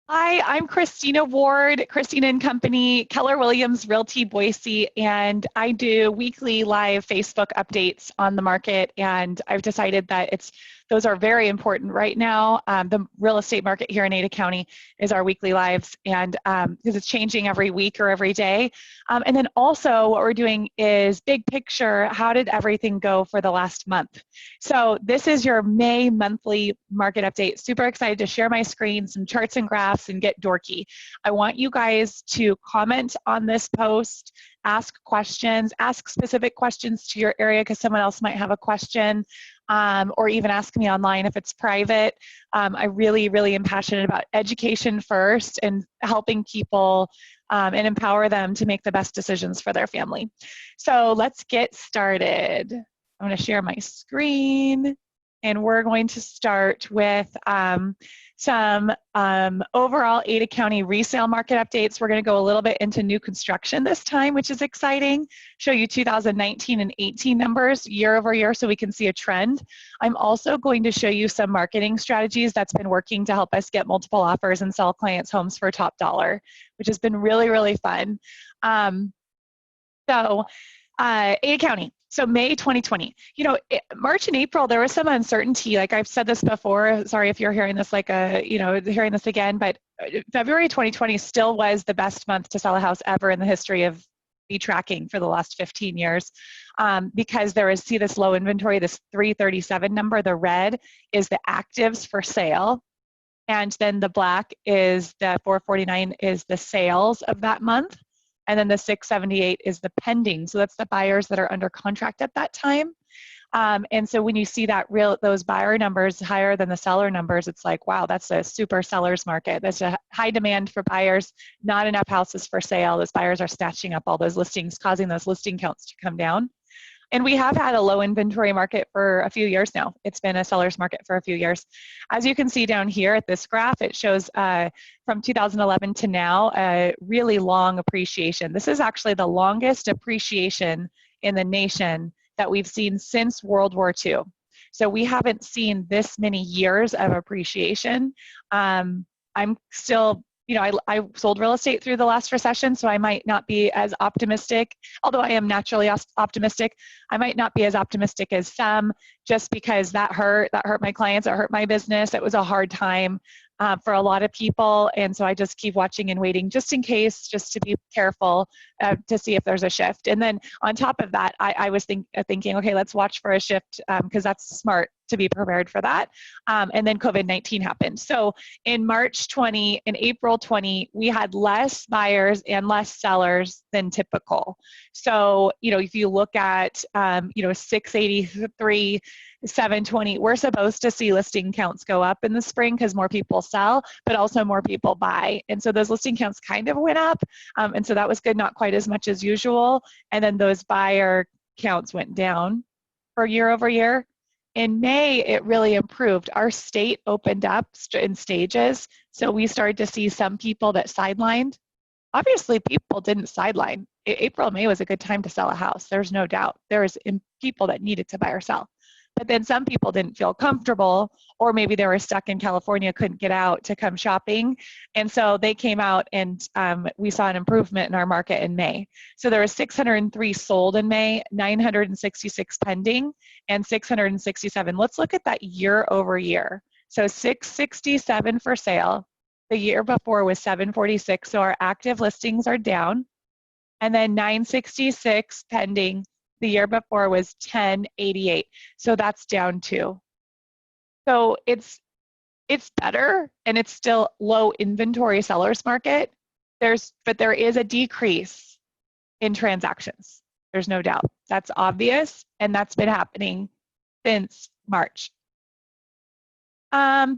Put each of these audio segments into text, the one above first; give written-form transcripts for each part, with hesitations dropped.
Hi, I'm Christina Ward, Christina and Company, Keller Williams Realty Boise, and I do weekly live Facebook updates on the market. And I've decided that those are very important right now. The real estate market here in Ada County is our weekly lives, and because it's changing every week or every day. And then also what we're doing is big picture, how did everything go for the last month? So this is your May monthly market update. Super excited to share my screen, some charts and graphs, and get dorky. I want you guys to comment on this post, ask questions, ask specific questions to your area because someone else might have a question, or even ask me online if it's private. I really am passionate about education first and helping people and empower them to make the best decisions for their family. So let's get started. I'm going to share my screen, and we're going to start with some overall Ada County resale market updates. We're going to go a little bit into new construction this time, which is exciting. Show you 2019 and 18 numbers year over year so we can see a trend. I'm also going to show you some marketing strategies that's been working to help us get multiple offers and sell clients' homes for top dollar, which has been really fun. Ada County. So May 2020, March and April, there was some uncertainty. Like I've said this before, sorry if you're hearing this hearing this again, but February 2020 still was the best month to sell a house ever in the history of tracking for the last 15 years. Because see this low inventory, this 337 number, the red is the actives for sale. And then the black is the 449 is the sales of that month. And then the 678 is the pending. So that's the buyers that are under contract at that time. And so when you see those buyer numbers higher than the seller numbers, it's like, wow, that's a super seller's market. There's a high demand for buyers, not enough houses for sale. Those buyers are snatching up all those listings, causing those listing counts to come down. And we have had a low inventory market for a few years now. It's been a seller's market for a few years. As you can see down here at this graph, it shows from 2011 to now a really long appreciation. This is actually the longest appreciation in the nation that we've seen since World War II. So we haven't seen this many years of appreciation. I'm still I sold real estate through the last recession, so I might not be as optimistic, although I am naturally optimistic. I might not be as optimistic as some just because that hurt my clients, it hurt my business. It was a hard time for a lot of people, and so I just keep watching and waiting just in case, just to be careful to see if there's a shift. And then on top of that, I was thinking, okay, let's watch for a shift because that's smart to be prepared for that. And then COVID-19 happened. So in March 20 and April 20, we had less buyers and less sellers than typical. So, if you look at, 683, 720, we're supposed to see listing counts go up in the spring because more people sell, but also more people buy. And so those listing counts kind of went up. And so that was good, not quite as much as usual. And then those buyer counts went down for year over year. In May, it really improved. Our state opened up in stages. So we started to see some people that sidelined. Obviously, people didn't sideline. April, May was a good time to sell a house. There's no doubt. There was people that needed to buy or sell. But then some people didn't feel comfortable, or maybe they were stuck in California, couldn't get out to come shopping. And so they came out, and we saw an improvement in our market in May. So there were 603 sold in May, 966 pending, and 667. Let's look at that year over year. So 667 for sale. The year before was 746. So our active listings are down. And then 966 pending. The year before was 1088. So that's down too. So it's better, and it's still low inventory sellers market. But there is a decrease in transactions. There's no doubt. That's obvious, and that's been happening since March.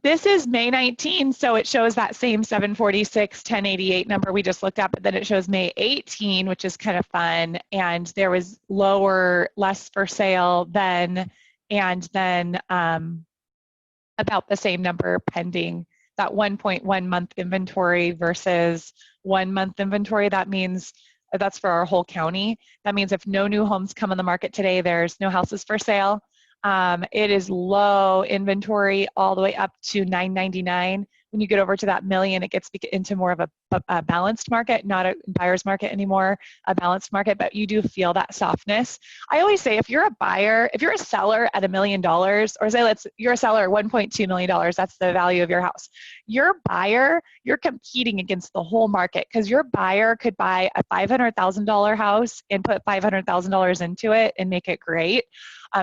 This is May 19, so it shows that same 746, 1088 number we just looked at, but then it shows May 18, which is kind of fun, and there was less for sale then, and then about the same number pending. That 1.1 month inventory versus 1 month inventory, that means that's for our whole county. That means if no new homes come on the market today, there's no houses for sale. It is low inventory all the way up to 999. when you get over to that million, it gets into more of a balanced market, not a buyer's market anymore, a balanced market, but you do feel that softness. I always say if you're a buyer, if you're a seller at $1 million, or say you're a seller at $1.2 million, that's the value of your house. Your buyer, you're competing against the whole market because your buyer could buy a $500,000 house and put $500,000 into it and make it great.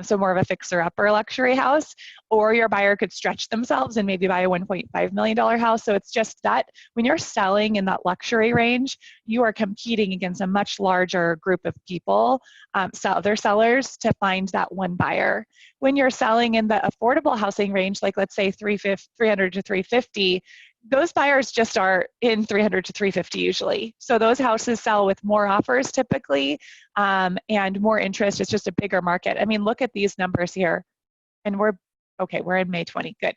So more of a fixer-upper luxury house, or your buyer could stretch themselves and maybe buy a $1.5 million house. So it's just that when you're selling in that luxury range, you are competing against a much larger group of people, other sellers, to find that one buyer. When you're selling in the affordable housing range, like let's say 300 to 350, those buyers just are in 300 to 350 usually. So those houses sell with more offers typically, and more interest. It's just a bigger market. I mean, look at these numbers here. And we're in May 20, good.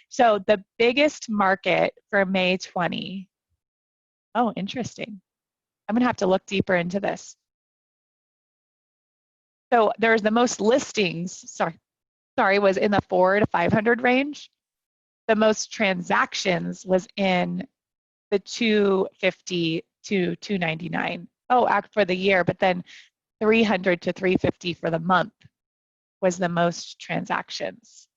So the biggest market for May 20, oh, interesting. I'm gonna have to look deeper into this. So there's the most listings, was in the 400 to 500 range. The most transactions was in the 250 to 299. Oh, for the year, but then 300 to 350 for the month was the most transactions.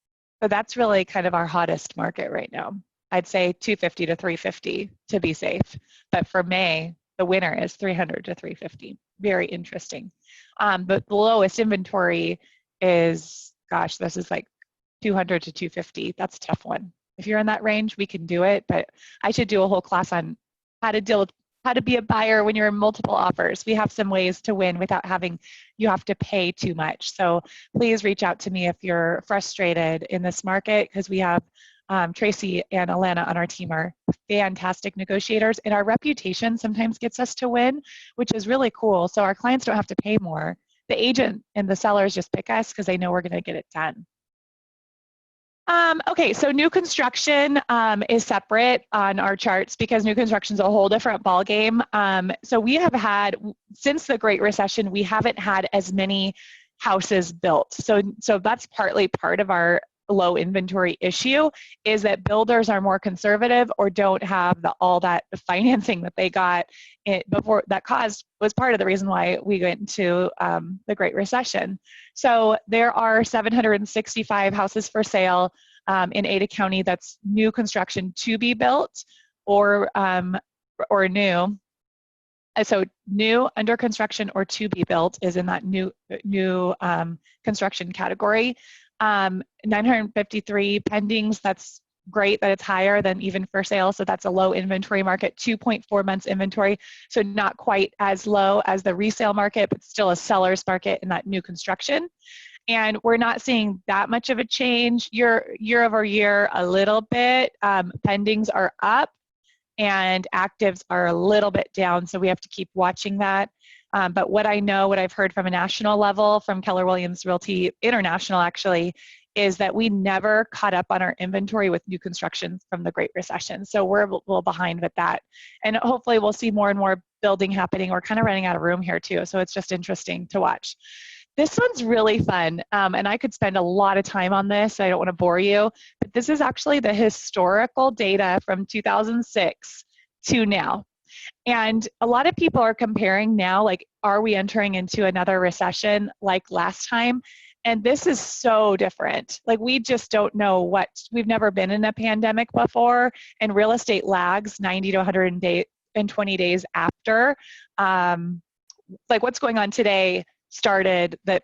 So that's really kind of our hottest market right now. I'd say 250 to 350 to be safe. But for May, the winner is 300 to 350. Very interesting. But the lowest inventory is, gosh, this is like 200 to 250. That's a tough one. If you're in that range, we can do it, but I should do a whole class on how to be a buyer when you're in multiple offers. We have some ways to win without having you have to pay too much. So please reach out to me if you're frustrated in this market, because we have Tracy and Alana on our team are fantastic negotiators, and our reputation sometimes gets us to win, which is really cool. So our clients don't have to pay more. The agent and the sellers just pick us because they know we're going to get it done. Okay, so new construction is separate on our charts because new construction is a whole different ballgame. So we have had, since the Great Recession, we haven't had as many houses built. So that's partly part of our low inventory issue, is that builders are more conservative or don't have all that financing that they got before. That was part of the reason why we went into the Great Recession. So there are 765 houses for sale in Ada County. That's new construction to be built or new. So new, under construction, or to be built is in that new construction category. 953 pendings, that's great that it's higher than even for sale, so that's a low inventory market. 2.4 months inventory, so not quite as low as the resale market, but still a seller's market in that new construction. And we're not seeing that much of a change year over year, a little bit. Pendings are up and actives are a little bit down, so we have to keep watching that. But what I've heard from a national level, from Keller Williams Realty International actually, is that we never caught up on our inventory with new construction from the Great Recession. So we're a little behind with that. And hopefully we'll see more and more building happening. We're kind of running out of room here too, so it's just interesting to watch. This one's really fun, and I could spend a lot of time on this. I don't want to bore you, but this is actually the historical data from 2006 to now. And a lot of people are comparing now, like, are we entering into another recession like last time? And this is so different. Like, we just don't know we've never been in a pandemic before, and real estate lags 90 to 120 days after. Like, what's going on today started, the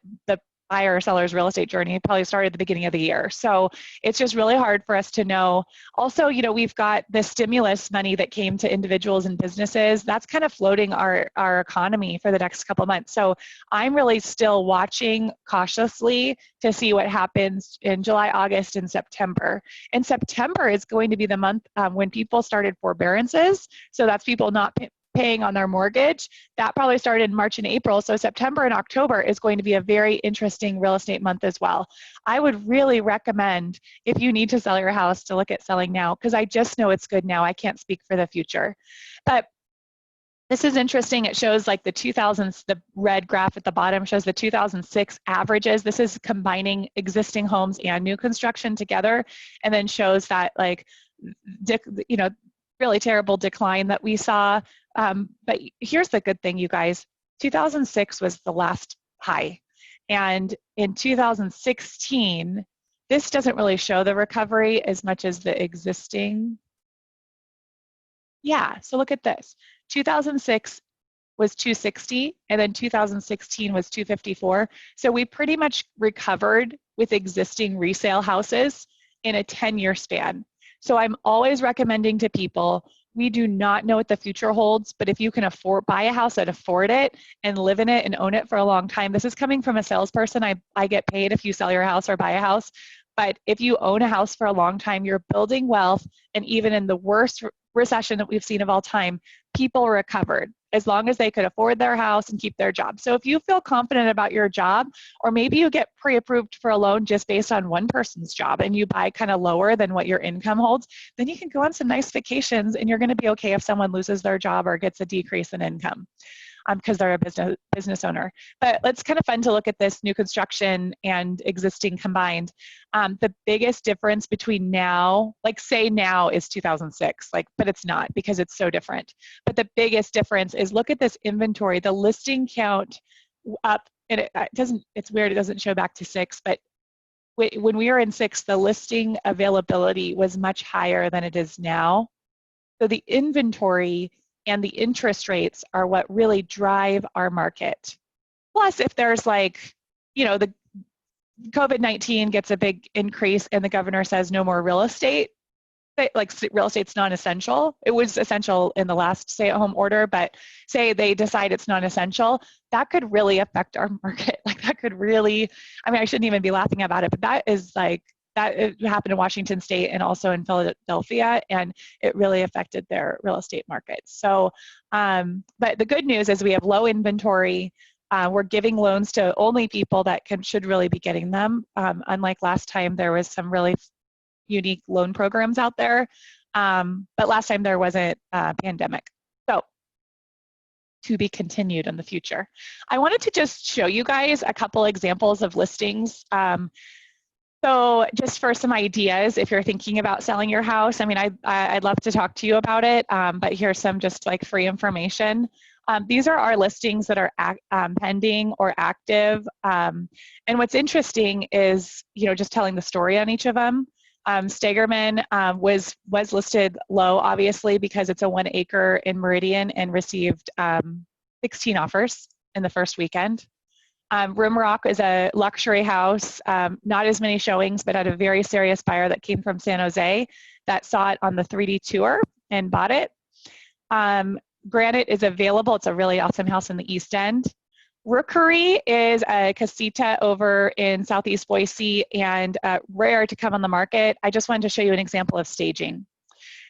buyer or seller's real estate journey probably started at the beginning of the year. So it's just really hard for us to know. Also, we've got the stimulus money that came to individuals and businesses. That's kind of floating our economy for the next couple of months. So I'm really still watching cautiously to see what happens in July, August, and September. And September is going to be the month when people started forbearances. So that's people not paying on their mortgage. That probably started in March and April. So September and October is going to be a very interesting real estate month as well. I would really recommend, if you need to sell your house, to look at selling now, because I just know it's good now. I can't speak for the future. But this is interesting. It shows like the 2000s, the red graph at the bottom shows the 2006 averages. This is combining existing homes and new construction together, and then shows that, like, you know, really terrible decline that we saw. But here's the good thing, you guys. 2006 was the last high. And in 2016, this doesn't really show the recovery as much as the existing. Yeah, so look at this. 2006 was 260, and then 2016 was 254. So we pretty much recovered with existing resale houses in a 10-year span. So I'm always recommending to people, we do not know what the future holds, but if you can buy a house and afford it and live in it and own it for a long time, this is coming from a salesperson. I get paid if you sell your house or buy a house. But if you own a house for a long time, you're building wealth, and even in the worst recession that we've seen of all time, people recovered as long as they could afford their house and keep their job. So if you feel confident about your job, or maybe you get pre-approved for a loan just based on one person's job and you buy kind of lower than what your income holds, then you can go on some nice vacations and you're going to be okay if someone loses their job or gets a decrease in income because they're a business owner. But it's kind of fun to look at this new construction and existing combined. The biggest difference between now, like say now is 2006, but it's not because it's so different. But the biggest difference is look at this inventory, the listing count up, and it's weird, it doesn't show back to 6, but when we were in 6, the listing availability was much higher than it is now. So the inventory and the interest rates are what really drive our market. Plus, if there's the COVID-19 gets a big increase and the governor says no more real estate, real estate's non-essential. It was essential in the last stay-at-home order, but say they decide it's non-essential, that could really affect our market. That could really, I shouldn't even be laughing about it, but that is that happened in Washington State and also in Philadelphia, and it really affected their real estate markets. So, but the good news is we have low inventory. We're giving loans to only people that should really be getting them. Unlike last time, there was some really unique loan programs out there, but last time there wasn't a pandemic. So, to be continued in the future. I wanted to just show you guys a couple examples of listings. So just for some ideas, if you're thinking about selling your house, I'd love to talk to you about it, but here's some just free information. These are our listings that are pending or active. And what's interesting is, just telling the story on each of them. Stegerman was listed low, obviously, because it's a 1 acre in Meridian and received 16 offers in the first weekend. Rimrock is a luxury house, not as many showings, but had a very serious buyer that came from San Jose that saw it on the 3D tour and bought it. Granite is available. It's a really awesome house in the East End. Rookery is a casita over in Southeast Boise and rare to come on the market. I just wanted to show you an example of staging.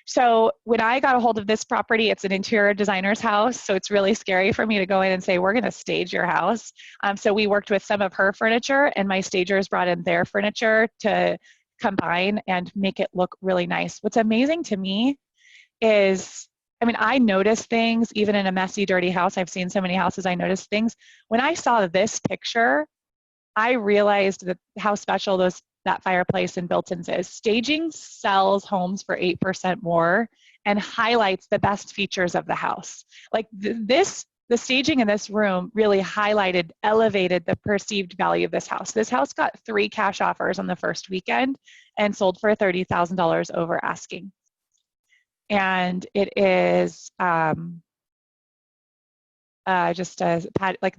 So when I got a hold of this property, it's an interior designer's house, so it's really scary for me to go in and say, we're going to stage your house. So we worked with some of her furniture, and my stagers brought in their furniture to combine and make it look really nice. What's amazing to me is, I notice things even in a messy, dirty house. I've seen so many houses, I notice things. When I saw this picture, I realized that how special that fireplace and built-ins is. Staging sells homes for 8% more and highlights the best features of the house. The staging in this room really elevated the perceived value of this house. This house got 3 cash offers on the first weekend and sold for $30,000 over asking. And it is just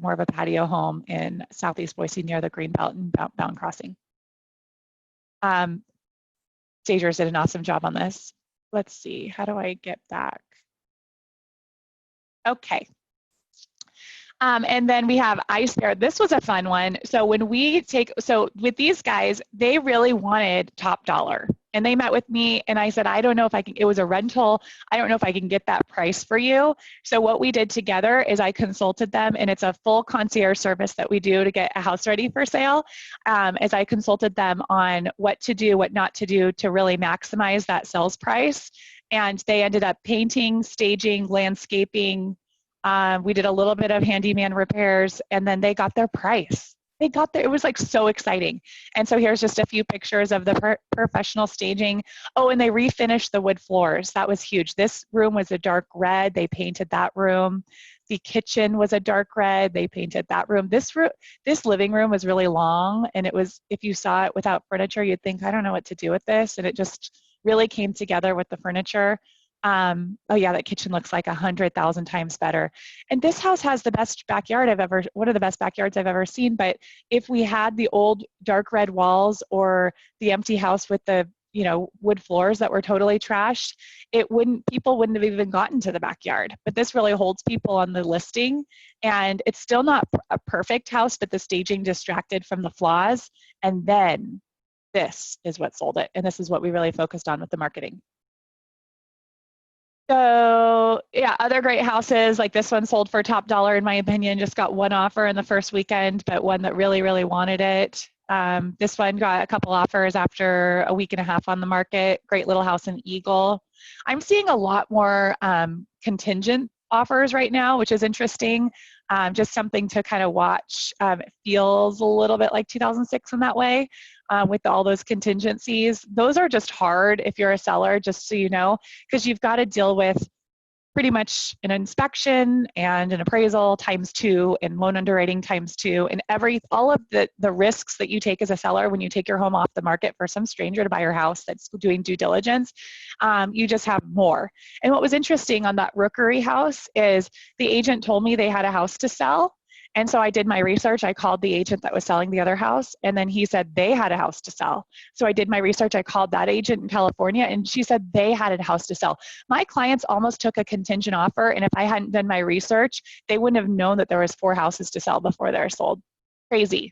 more of a patio home in Southeast Boise near the Greenbelt and Mountain Crossing. Stagers did an awesome job on this. Let's see, how do I get back? Okay. And then we have Ice Bear. This was a fun one. So with these guys, they really wanted top dollar. And they met with me and I said, I don't know if I can, it was a rental. I don't know if I can get that price for you. So what we did together is I consulted them, and it's a full concierge service that we do to get a house ready for sale. As I consulted them on what to do, what not to do to really maximize that sales price. And they ended up painting, staging, landscaping. We did a little bit of handyman repairs, and then they got their price. they got there. It was like so exciting. And so here's just a few pictures of the professional staging. Oh, and they refinished the wood floors. That was huge. This room was a dark red. They painted that room. The kitchen was a dark red. They painted that room. This living room was really long, and it was, if you saw it without furniture, you'd think, I don't know what to do with this. And it just really came together with the furniture. Oh yeah, that kitchen looks like 100,000 times better. And this house has the best backyard one of the best backyards I've ever seen. But if we had the old dark red walls or the empty house with the, you know, wood floors that were totally trashed, people wouldn't have even gotten to the backyard. But this really holds people on the listing. And it's still not a perfect house, but the staging distracted from the flaws. And then this is what sold it. And this is what we really focused on with the marketing. So yeah, other great houses, like this one sold for top dollar in my opinion, just got one offer in the first weekend, but one that really, really wanted it. This one got a couple offers after a week and a half on the market. Great little house in Eagle. I'm seeing a lot more contingent offers right now, which is interesting. Just something to kind of watch. It feels a little bit like 2006 in that way. With all those contingencies. Those are just hard if you're a seller, just so you know, because you've got to deal with pretty much an inspection and an appraisal ×2 and loan underwriting ×2 and all of the risks that you take as a seller when you take your home off the market for some stranger to buy your house that's doing due diligence. You just have more. And what was interesting on that Rookery house is the agent told me they had a house to sell. And so I did my research. I called the agent that was selling the other house, and then he said they had a house to sell. So I did my research. I called that agent in California, and she said they had a house to sell. My clients almost took a contingent offer, and if I hadn't done my research, they wouldn't have known that there was 4 houses to sell before they're sold. Crazy.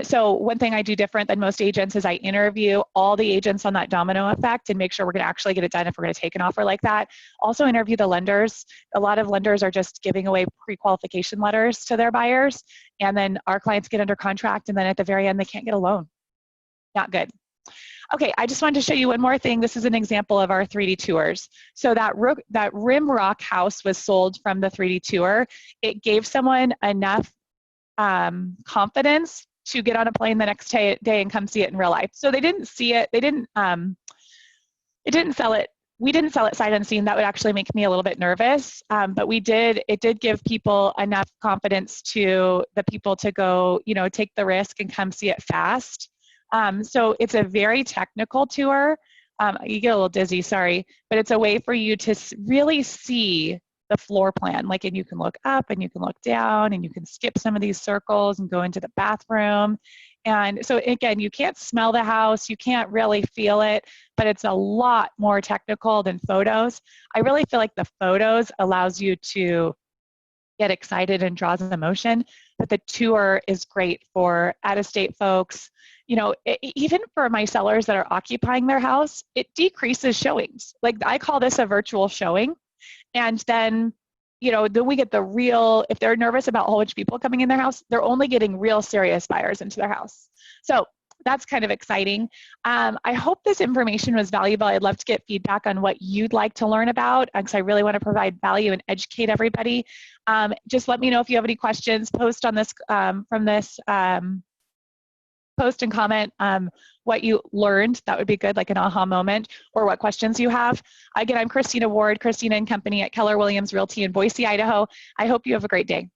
So one thing I do different than most agents is I interview all the agents on that domino effect and make sure we're going to actually get it done if we're going to take an offer like that. Also interview the lenders. A lot of lenders are just giving away pre-qualification letters to their buyers, and then our clients get under contract, and then at the very end they can't get a loan. Not good. Okay, I just wanted to show you one more thing. This is an example of our 3D tours. So that Rimrock house was sold from the 3D tour. It gave someone enough confidence to get on a plane the next day and come see it in real life. So they didn't see it. It didn't sell it. We didn't sell it sight unseen. That would actually make me a little bit nervous. But it did give people enough confidence to the people to go, you know, take the risk and come see it fast. So it's a very technical tour. You get a little dizzy, sorry, but it's a way for you to really see the floor plan, like, and you can look up and you can look down and you can skip some of these circles and go into the bathroom. And so again, you can't smell the house, you can't really feel it, but it's a lot more technical than photos. I really feel like the photos allows you to get excited and draws emotion, but the tour is great for out-of-state folks. You know, even for my sellers that are occupying their house, it decreases showings. Like, I call this a virtual showing. And then, you know, then we get the real, if they're nervous about a whole bunch of people coming in their house, they're only getting real serious buyers into their house. So that's kind of exciting. I hope this information was valuable. I'd love to get feedback on what you'd like to learn about, because I really want to provide value and educate everybody. Just let me know if you have any questions. Post on this, from this post and comment what you learned. That would be good, like an aha moment, or what questions you have. Again, I'm Christina Ward, Christina and Company at Keller Williams Realty in Boise, Idaho. I hope you have a great day.